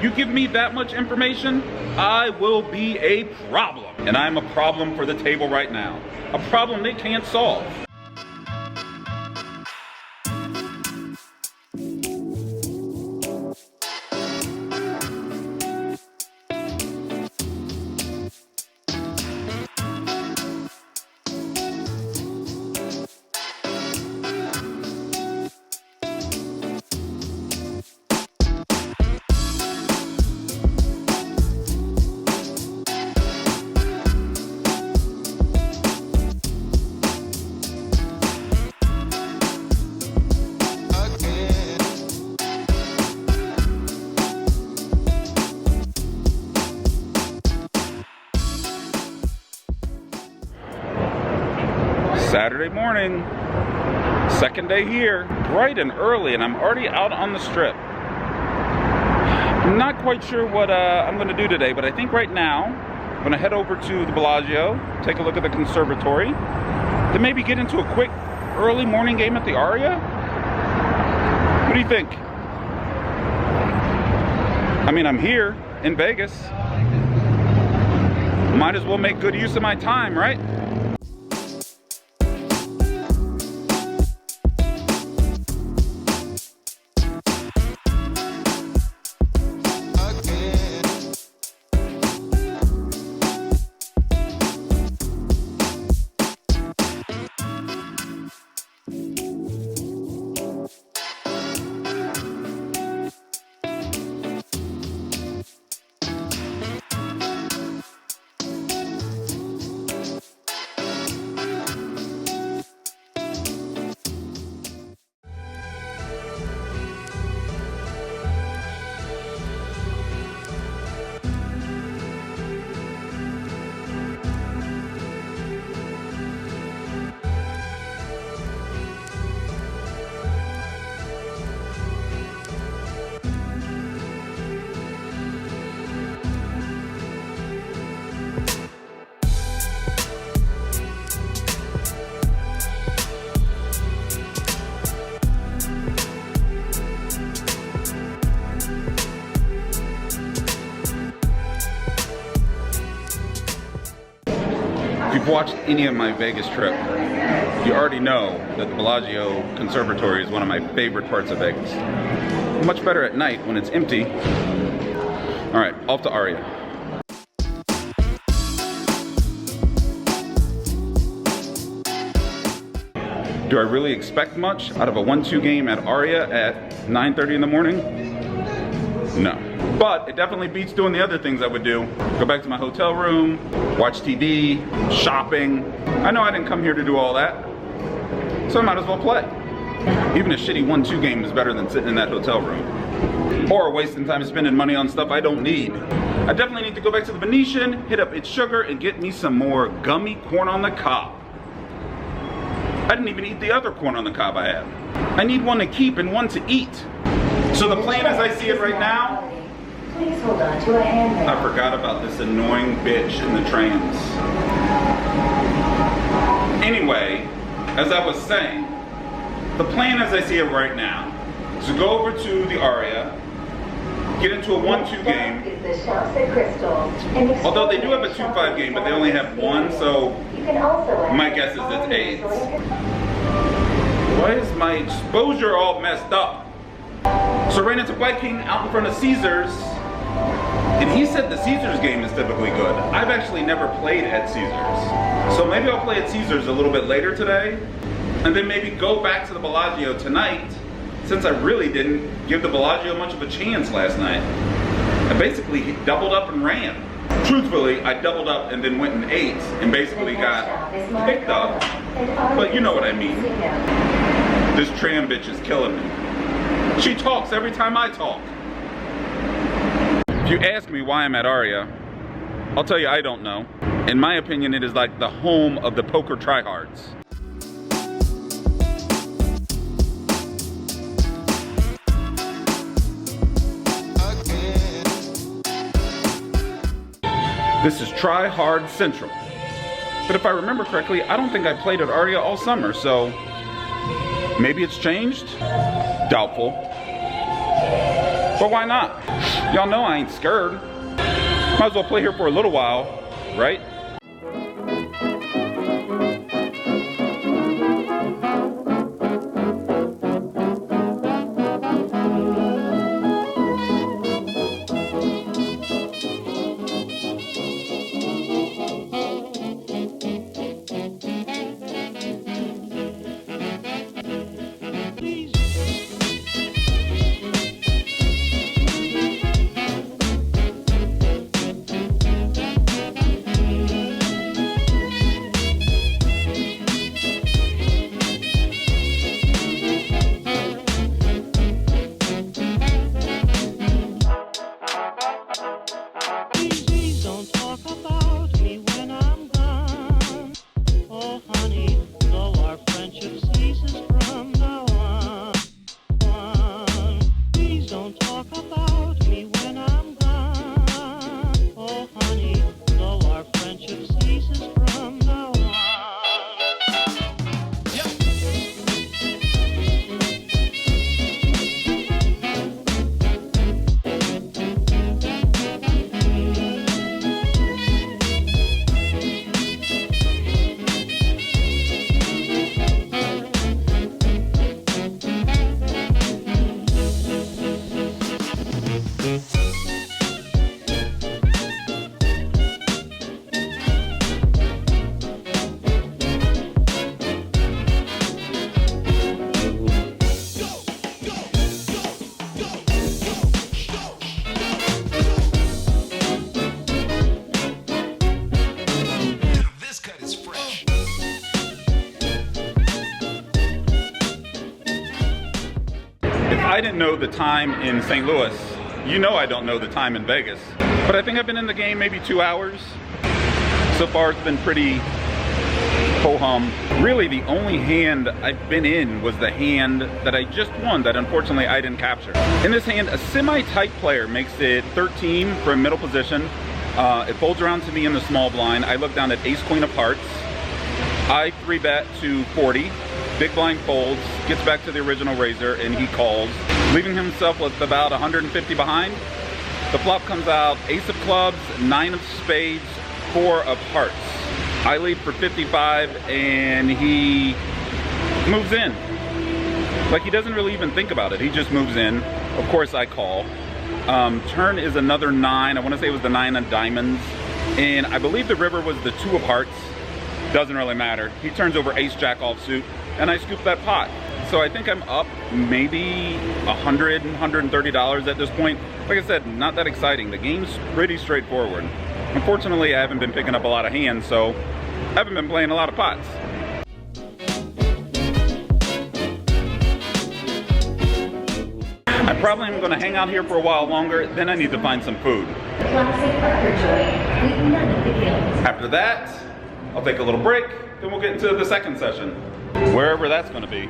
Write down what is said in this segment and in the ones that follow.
You give me that much information, I will be a problem. And I'm a problem for the table right now. A problem they can't solve. Saturday morning, second day here, bright and early, and I'm already out on the strip. I'm not quite sure what I'm going to do today, but I think right now I'm going to head over to the Bellagio, take a look at the conservatory, then maybe get into a quick early morning game at the Aria. What do you think? I mean, I'm here in Vegas. Might as well make good use of my time, right? If you've watched any of my Vegas trip, you already know that the Bellagio Conservatory is one of my favorite parts of Vegas. Much better at night when it's empty. All right, off to Aria. Do I really expect much out of a 1-2 game at Aria at 9:30 in the morning? No. But it definitely beats doing the other things I would do. Go back to my hotel room, watch TV, shopping. I know I didn't come here to do all that, so I might as well play. Even a shitty 1-2 game is better than sitting in that hotel room. Or wasting time spending money on stuff I don't need. I definitely need to go back to the Venetian, hit up It's Sugar, and get me some more gummy corn on the cob. I didn't even eat the other corn on the cob I had. I need one to keep and one to eat. So the plan as I see it right now, please hold on to a handrail. I forgot about this annoying bitch in the trams. Anyway, as I was saying, the plan as I see it right now is to go over to the Aria, get into a 1-2 game. Although they do have a 2-5 game, but they only have one, so my guess is it's AIDS. Why is my exposure all messed up? So I ran into White King out in front of Caesars, and he said the Caesars game is typically good. I've actually never played at Caesars. So maybe I'll play at Caesars a little bit later today, and then maybe go back to the Bellagio tonight, since I really didn't give the Bellagio much of a chance last night. I basically doubled up and ran. Truthfully, I doubled up and then went and ate, and basically got picked up. But you know what I mean. This tram bitch is killing me. She talks every time I talk. If you ask me why I'm at Aria, I'll tell you I don't know. In my opinion, it is like the home of the poker tryhards. This is Try Hard Central. But if I remember correctly, I don't think I played at Aria all summer, so maybe it's changed? Doubtful. But why not? Y'all know I ain't scared. Might as well play here for a little while, right? I didn't know the time in St. Louis. You know I don't know the time in Vegas. But I think I've been in the game maybe 2 hours. So far it's been pretty ho-hum. Really the only hand I've been in was the hand that I just won that unfortunately I didn't capture. In this hand, a semi-tight player makes it 13 for a middle position. It folds around to me in the small blind. I look down at ace queen of hearts. I 3-bet to 40. Big blind folds, gets back to the original raiser, and he calls, leaving himself with about 150 behind. The flop comes out ace of clubs, 9 of spades, 4 of hearts. I lead for 55, and he moves in. Like, he doesn't really even think about it. He just moves in. Of course, I call. Turn is another 9. I want to say it was the 9 of diamonds. And I believe the river was the 2 of hearts. Doesn't really matter. He turns over ace jack offsuit, and I scoop that pot. So I think I'm up maybe $100, $130 at this point. Like I said, not that exciting. The game's pretty straightforward. Unfortunately, I haven't been picking up a lot of hands, so I haven't been playing a lot of pots. I probably am going to hang out here for a while longer, then I need to find some food. Classic burger joint with none of the guilt. After that, I'll take a little break, then we'll get into the second session, wherever that's going to be.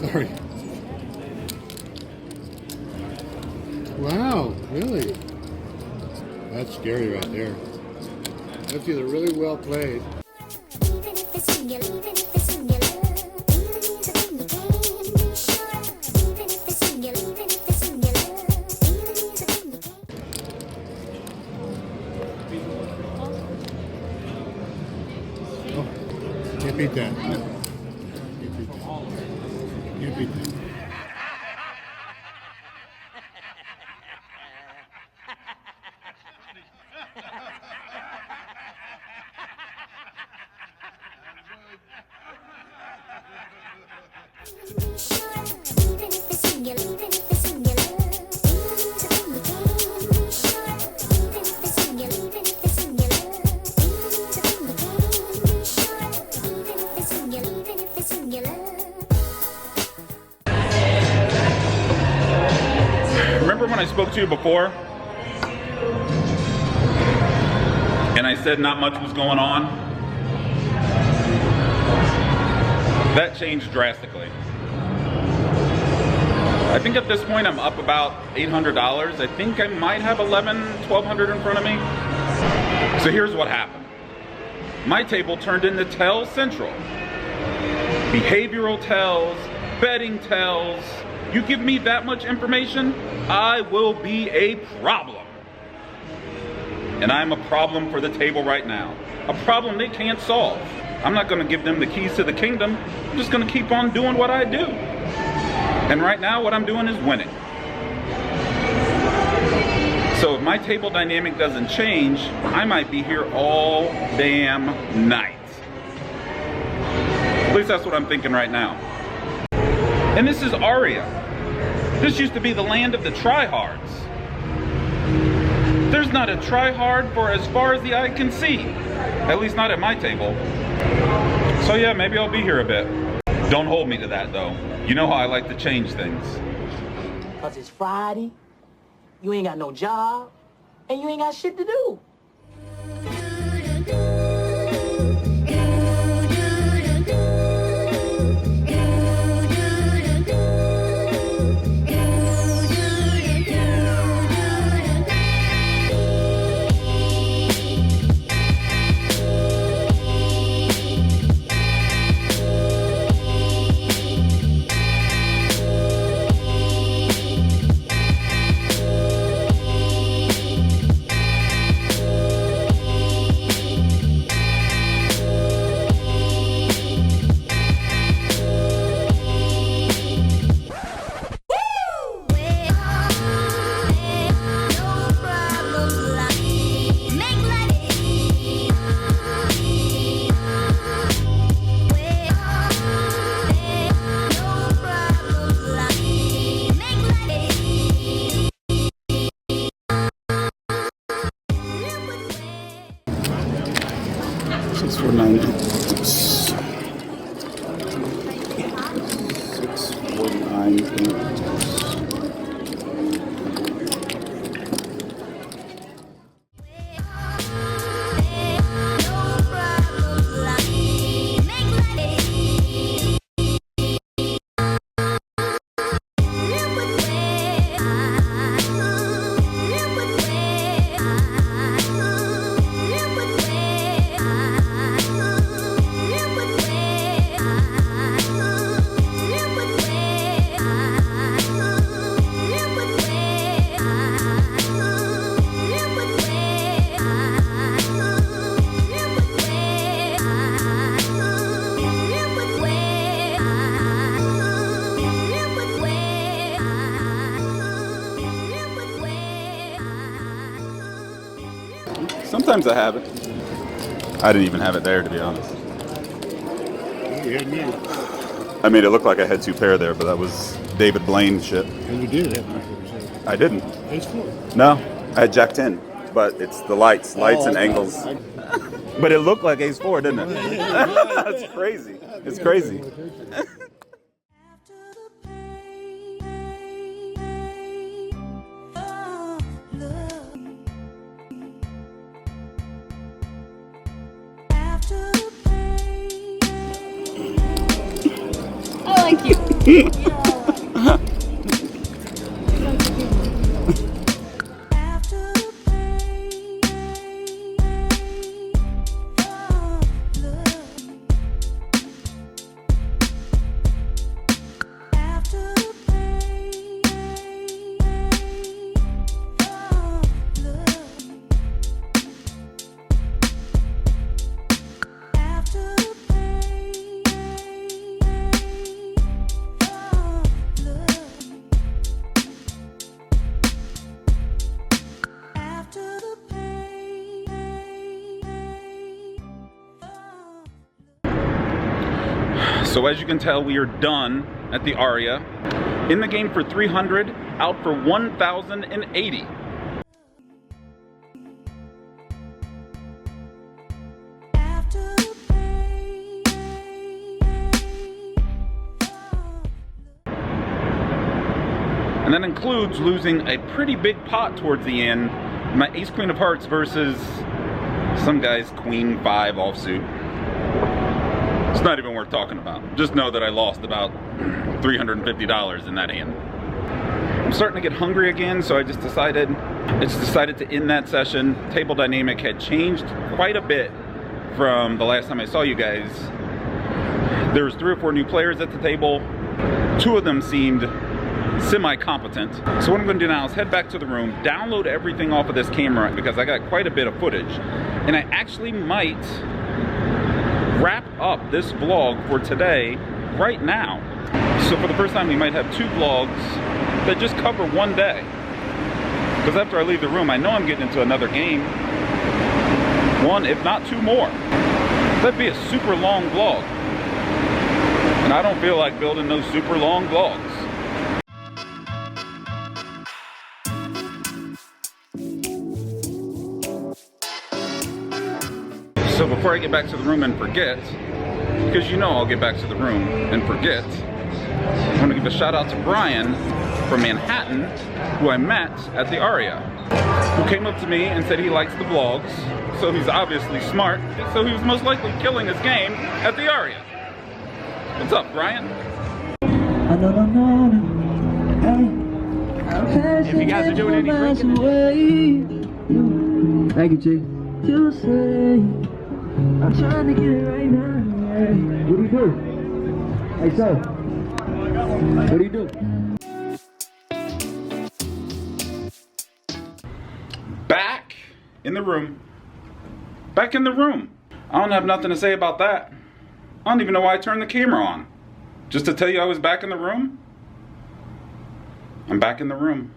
Sorry. Wow, really? That's scary right there. That's either really well played. Oh, can't beat that. Can't beat that. Can't beat that. Remember when I spoke to you before? And I said not much was going on? That changed drastically. I think at this point I'm up about $800. I think I might have $1,200 in front of me. So here's what happened. My table turned into Tell Central. Behavioral tells, betting tells. You give me that much information, I will be a problem. And I'm a problem for the table right now. A problem they can't solve. I'm not gonna give them the keys to the kingdom. I'm just gonna keep on doing what I do. And right now, what I'm doing is winning. So if my table dynamic doesn't change, I might be here all damn night. At least that's what I'm thinking right now. And this is Aria. This used to be the land of the tryhards. There's not a tryhard for as far as the eye can see. At least not at my table. So yeah, maybe I'll be here a bit. Don't hold me to that though. You know how I like to change things. Cause it's Friday, you ain't got no job, and you ain't got shit to do. Sometimes I have it. I didn't even have it there, to be honest. You had me. I made it look like I had two pair there, but that was David Blaine shit. And you did have my first. I didn't. It's full. No, I had Jack 10, but it's the lights and angles. But it looked like Ace 4, didn't it? That's crazy. It's crazy. After So as you can tell, we are done at the Aria. In the game for 300, out for 1,080. And that includes losing a pretty big pot towards the end. My ace queen of hearts versus some guy's queen 5 offsuit. It's not even worth talking about. Just know that I lost about $350 in that hand. I'm starting to get hungry again, so I just decided to end that session. Table dynamic had changed quite a bit from the last time I saw you guys. There was 3 or 4 new players at the table. 2 of them seemed semi-competent. So what I'm going to do now is head back to the room, download everything off of this camera because I got quite a bit of footage, and I actually might wrap up this vlog for today right now. So for the first time we might have 2 vlogs that just cover one day, because after I leave the room I know I'm getting into another game, 1 if not 2 more. That'd be a super long vlog, and I don't feel like building those super long vlogs. So before I get back to the room and forget, because you know I'll get back to the room and forget, I want to give a shout out to Brian from Manhattan, who I met at the Aria, who came up to me and said he likes the vlogs, so he's obviously smart, so he was most likely killing his game at the Aria. What's up, Brian? If you guys are doing any drinking, thank you, Chief. You say I'm trying to get it right now. What do you do? Hey, so what do you do? Back in the room. Back in the room. I don't have nothing to say about that. I don't even know why I turned the camera on. Just to tell you I was back in the room? I'm back in the room.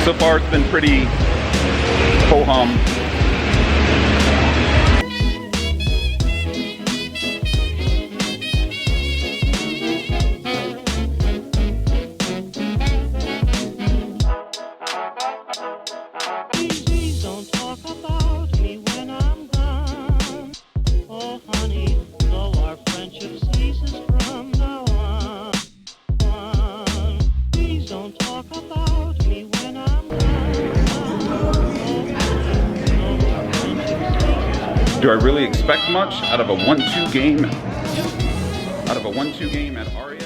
So far it's been pretty ho-hum. Please don't talk about me when I'm gone. Oh honey, though our friendship ceases from now on. Please don't talk about me when I'm gone. Do I really expect much out of a 1-2 game? Out of a 1-2 game at Aria?